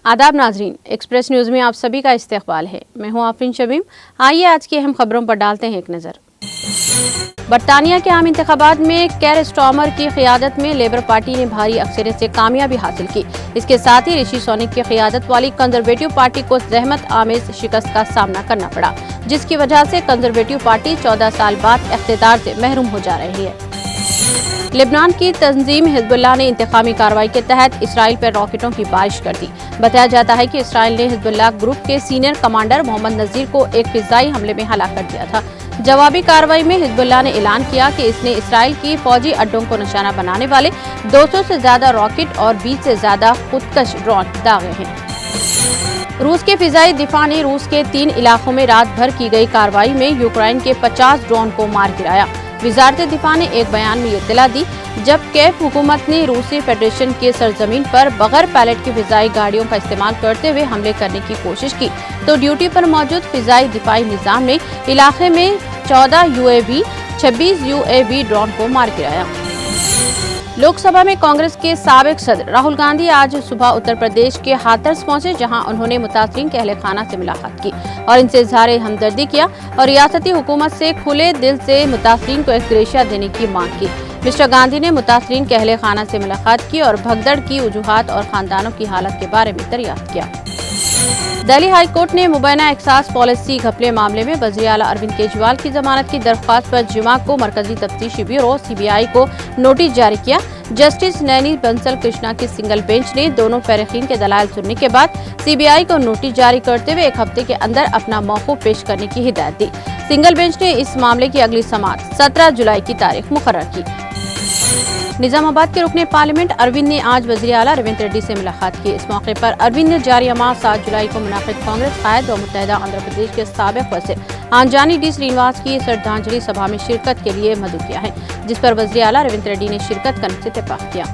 आदाब नाजरीन, express news में आप सभी का इस्तकबाल है। मैं हूं आफरीन शमीम। आइए आज की अहम खबरों पर डालते हैं एक नज़र। बरतानिया के आम इंतखाबात में केर स्टार्मर की क़ियादत में लेबर पार्टी ने भारी अक्सरियत से कामयाबी हासिल की। इसके साथ ही ऋषि सुनक की क़ियादत वाली कंजरवेटिव पार्टी को ज़हमत आमेज शिकस्त का सामना करना पड़ा, जिसकी वजह से कंजरवेटिव पार्टी 14 साल बाद इख्तिदार से महरूम हो जा रही है। लेबनान की तंजीम हिजबुल्लाह ने इंतकामी कार्रवाई के तहत इसराइल पर रॉकेटों की बारिश कर दी। बताया जाता है कि इसराइल ने हिजबुल्लाह ग्रुप के सीनियर कमांडर मोहम्मद नज़ीर को एक फिजाई हमले में हलाक कर दिया था। जवाबी कार्रवाई में हिजबुल्लाह ने ऐलान किया कि इसने इसराइल की फौजी अड्डों को निशाना बनाने वाले 200 से ज्यादा रॉकेट और 20 से ज्यादा खुदकश ड्रोन दागे हैं। रूस के फिजाई दिफा ने रूस के 3 इलाकों में रात भर की गई कार्रवाई में यूक्रेन के 50 ड्रोन को मार गिराया। वजारत दिफा ने एक बयान में इत्तला दी, जब कैफ हुकूमत ने रूसी फेडरेशन के सरजमीन पर बगैर पायलट की फिजाई गाड़ियों का इस्तेमाल करते हुए हमले करने की कोशिश की, तो ड्यूटी पर मौजूद फिजाई दिफाई निज़ाम ने इलाके में 14 UAV, 26 UAV ड्रोन को मार गिराया। लोकसभा में कांग्रेस के साबिक सदर राहुल गांधी आज सुबह उत्तर प्रदेश के हाथरस पहुंचे, जहां उन्होंने मुतासरीन के अहले खाना से मुलाकात की और इनसे इजहार हमदर्दी किया और रियासती हुकूमत से खुले दिल से मुतासरीन को एक्सग्रेशिया देने की मांग की। मिस्टर गांधी ने मुतासरीन के अहले खाना से मुलाकात की और भगदड़ की वजूहात और खानदानों की हालत के बारे में दरियाफ्त किया। दिल्ली हाई कोर्ट ने मुबैना एक्साइज पॉलिसी घपले मामले में वज़ीर आला अरविंद केजरीवाल की जमानत की दरख्वास्त पर जुमा को मरकजी तफ्तीशी ब्यूरो CBI को नोटिस जारी किया। जस्टिस नैनी बंसल कृष्णा की सिंगल बेंच ने दोनों फरीकीन के दलाइल सुनने के बाद CBI को नोटिस जारी करते हुए 1 हफ्ते के अंदर अपना मौक़ूफ़ पेश करने की हिदायत दी। सिंगल बेंच ने इस मामले की अगली समाअत 17 जुलाई की तारीख मुकर्रर की। निजामाबाद के रुकने पार्लियामेंट अरविंद ने आज वज़ीर आला रेवंत रेड्डी से मुलाकात की। इस मौके पर अरविंद ने जारी माह 7 जुलाई को मुनाक़िद कांग्रेस कायद और मुत्तहिदा आंध्र प्रदेश के साबिक़ वज़ीर आंजानी डी श्रीनिवास की श्रद्धांजलि सभा में शिरकत के लिए मदऊ किया है, जिस पर वज़ीर आला रेवंत रेड्डी ने शिरकत करने से इत्तेफ़ाक़ किया।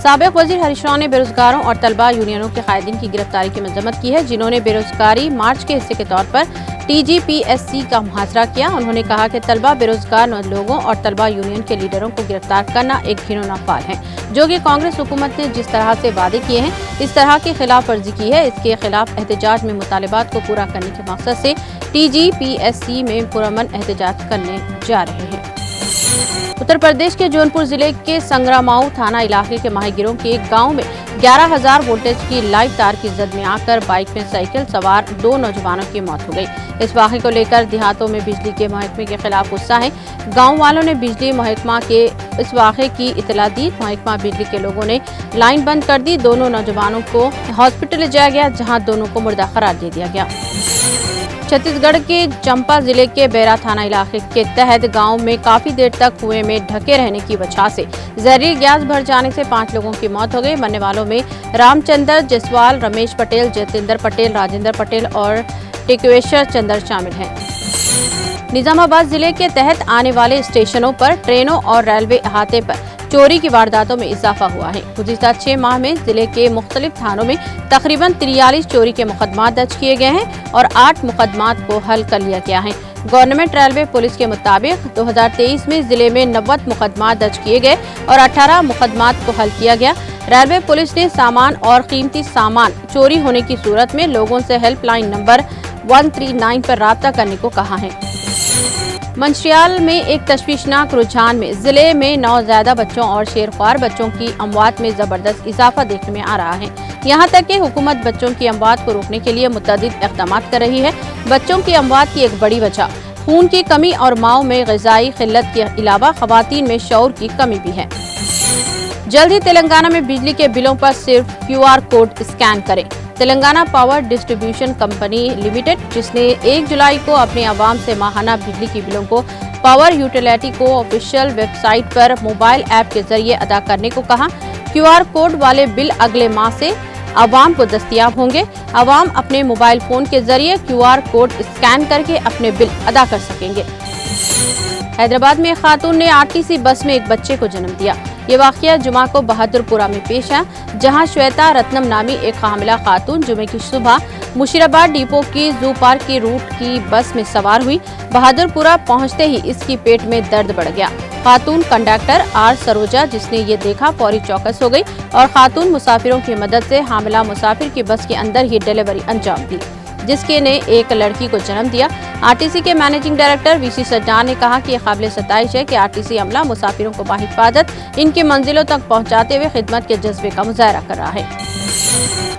साबिक़ वज़ीर हरीश राव ने बेरोजगारों और तलबा यूनियनों के कायदीन की गिरफ्तारी की मज़म्मत की है, जिन्होंने बेरोजगारी मार्च के हिस्से के तौर पर TGPSC का मुहासरा किया। उन्होंने कहा कि तलबा बेरोजगार लोगों और तलबा यूनियन के लीडरों को गिरफ्तार करना एक घिनौना फाल है, जो कि कांग्रेस हुकूमत ने जिस तरह से वादे किए हैं इस तरह की खिलाफ वर्जी की है। इसके खिलाफ एहतजाज में मुतालिबात को पूरा करने के मकसद से TGPSC में पुरअमन एहतजाज करने जा रहे हैं। उत्तर प्रदेश के जौनपुर जिले के संग्रामाऊ थाना इलाके के माहीगिरों के एक गांव में 11,000 वोल्टेज की लाइव तार की जद में आकर बाइक में साइकिल सवार 2 नौजवानों की मौत हो गई। इस वाक़े को लेकर देहातों में बिजली के महकमे के खिलाफ गुस्सा है। गांव वालों ने बिजली महकमा के इस वाक़े की इतला दी। महकमा बिजली के लोगों ने लाइन बंद कर दी। दोनों नौजवानों को हॉस्पिटल ले जाया गया, जहाँ दोनों को मुर्दा करार दे दिया गया। छत्तीसगढ़ के चंपा जिले के बैरा थाना इलाके के तहत गांव में काफी देर तक कुएं में ढके रहने की वजह से जहरीली गैस भर जाने से 5 लोगों की मौत हो गई। मरने वालों में रामचंद्र जसवाल, रमेश पटेल, जतेंद्र पटेल, राजेंद्र पटेल और टिकेश्वर चंद्र शामिल हैं। निजामाबाद जिले के तहत आने वाले स्टेशनों पर, ट्रेनों और रेलवे अहाते पर चोरी की वारदातों में इजाफा हुआ है। गुज़िश्ता 6 माह में जिले के मुख्तलिफ थानों में तकरीबन 43 चोरी के मुकदमात दर्ज किए गए हैं और 8 मुकदमात को हल कर लिया गया है। गवर्नमेंट रेलवे पुलिस के मुताबिक 2023 में जिले में 90 मुकदमात दर्ज किए गए और 18 मुकदमात को हल किया गया। रेलवे पुलिस ने सामान और कीमती सामान चोरी होने की सूरत में लोगों से हेल्पलाइन नंबर 139 पर राब्ता करने को कहा है। मंचियाल में एक तशवीशनाक रुझान में जिले में नौज़ायदा बच्चों और शेरख्वार बच्चों की अमवात में जबरदस्त इजाफा देखने में आ रहा है। यहाँ तक कि हुकूमत बच्चों की अमवात को रोकने के लिए मुतअद्दिद इक़दाम कर रही है। बच्चों की अमवात की एक बड़ी वजह खून की कमी और माओ में ग़िज़ाई क़िल्लत के अलावा ख़वातीन में शऊर की कमी भी है। जल्द ही तेलंगाना में बिजली के बिलों पर सिर्फ QR कोड स्कैन करें। Telangana power distribution company limited, जिसने 1 जुलाई को अपने आवाम से माहाना बिजली की बिलों को पावर यूटिलिटी को ऑफिशियल वेबसाइट पर मोबाइल ऐप के जरिए अदा करने को कहा। QR कोड वाले बिल अगले माह से आवाम को दस्तयाब होंगे। आवाम अपने मोबाइल फोन के जरिए QR कोड स्कैन करके अपने बिल अदा कर सकेंगे। हैदराबाद में एक खातून ने आरटीसी बस में एक बच्चे को जन्म दिया। ये वाकया जुमा को बहादुरपुरा में पेश है, जहां श्वेता रत्नम नामी एक हामिला खातून जुमे की सुबह मुशीराबाद डिपो की जू पार्क की रूट की बस में सवार हुई। बहादुरपुरा पहुंचते ही इसकी पेट में दर्द बढ़ गया। खातून कंडक्टर आर सरोजा, जिसने ये देखा, फौरी चौकस हो गई और खातून मुसाफिरों की मदद से हामिला मुसाफिर की बस के अंदर ही डिलीवरी अंजाम दी, जिसके ने एक लड़की को जन्म दिया। आरटीसी के मैनेजिंग डायरेक्टर वीसी सज्जान ने कहा कि यह काबिल सताइश है कि आरटीसी अमला मुसाफिरों को बाहिफाजत इनकी मंजिलों तक पहुंचाते हुए खिदमत के जज्बे का मुजाहरा कर रहा है।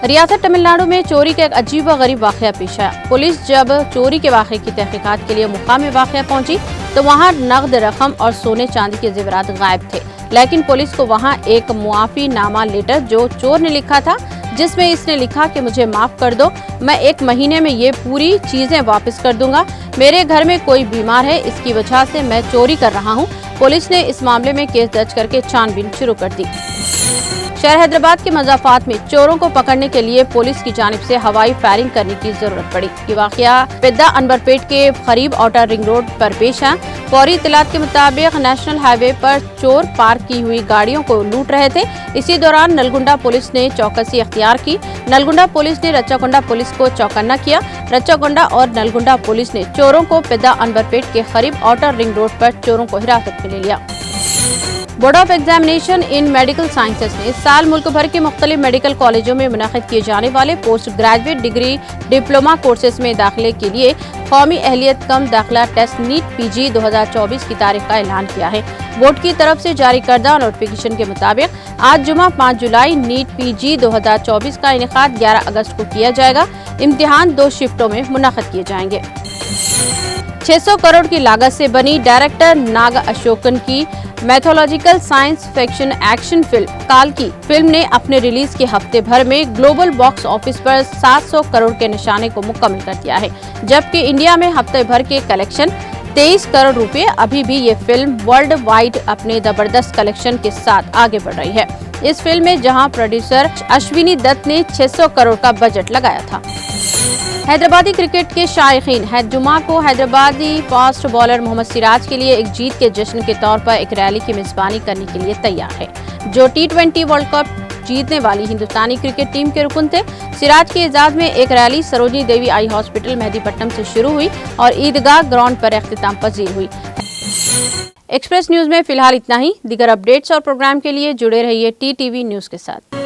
रियासत तमिलनाडु में चोरी का एक अजीब व गरीब वाकया पेश आया। पुलिस जब चोरी के वाकये की तहकीकात के लिए मुकाम वाकया पहुंची तो वहां नकद रकम और सोने चांदी के जेवरात गायब थे, लेकिन पुलिस को वहां एक मुआफी नामा लेटर जो चोर ने लिखा था, जिसमें इसने लिखा कि मुझे माफ कर दो, मैं 1 महीने में ये पूरी चीजें वापस कर दूंगा। मेरे घर में कोई बीमार है, इसकी वजह से मैं चोरी कर रहा हूँ। पुलिस ने इस मामले में केस दर्ज करके छानबीन शुरू कर दी। शहर हैदराबाद के मजाफात में चोरों को पकड़ने के लिए पुलिस की जानिब से हवाई फायरिंग करने की जरूरत पड़ी। ये वाकया पेद्दा अनवरपेट के करीब आउटर रिंग रोड पर पेश है। फौरी इत्तलात के मुताबिक नेशनल हाईवे पर चोर पार्क की हुई गाड़ियों को लूट रहे थे। इसी दौरान नलगुंडा पुलिस ने चौकसी अख्तियार की। नलगुंडा पुलिस ने रच्चागुंडा पुलिस को चौकन्ना किया। रच्चागुंडा और नलगुंडा पुलिस ने चोरों को पेद्दा अनवरपेट के करीब आउटर रिंग रोड पर चोरों को हिरासत में ले लिया। Board of examination in medical sciences ने इस साल मुल्क भर के मुख्तलिफ मेडिकल कॉलेजों में मुनक़िद किए जाने वाले post graduate degree diploma courses में दाखिले के लिए कौमी अहलियत कम दाखिला टेस्ट नीट पीजी 2024 की तारीख का ऐलान किया है। बोर्ड की तरफ से जारी करदा नोटिफिकेशन के मुताबिक आज जुमा 5 जुलाई नीट पीजी 2024 का इनेकाद 11 अगस्त को किया जाएगा। इम्तिहान 2 शिफ्टों में मुनक़िद किए जाएंगे। 600 करोड़ की लागत से बनी डायरेक्टर नाग अशोकन की mythological science fiction action film काल्की फिल्म ने अपने रिलीज के हफ्ते भर में ग्लोबल बॉक्स ऑफिस पर 700 करोड़ के निशाने को मुकम्मल कर दिया है, जबकि इंडिया में हफ्ते भर के कलेक्शन 23 करोड़ रुपए। अभी भी ये फिल्म वर्ल्ड वाइड अपने जबरदस्त कलेक्शन के साथ आगे बढ़ रही है। इस फिल्म में जहां प्रोड्यूसर अश्विनी दत्त ने 600 करोड़ का बजट लगाया था। हैदराबादी क्रिकेट के शायकीन जुमा को हैदराबादी फास्ट बॉलर मोहम्मद सिराज के लिए एक जीत के जश्न के तौर पर एक रैली की मेजबानी करने के लिए तैयार है, जो T20 वर्ल्ड कप जीतने वाली हिंदुस्तानी क्रिकेट टीम के रुकन थे। सिराज के एजाज में एक रैली सरोजनी देवी आई हॉस्पिटल मेहदीपट्टनम से शुरू हुई और ईदगाह ग्राउंड पर इख्तिताम पजीर हुई। एक्सप्रेस न्यूज में फिलहाल इतना ही। दीगर अपडेट्स और प्रोग्राम के लिए जुड़े रहिए TTV न्यूज के साथ।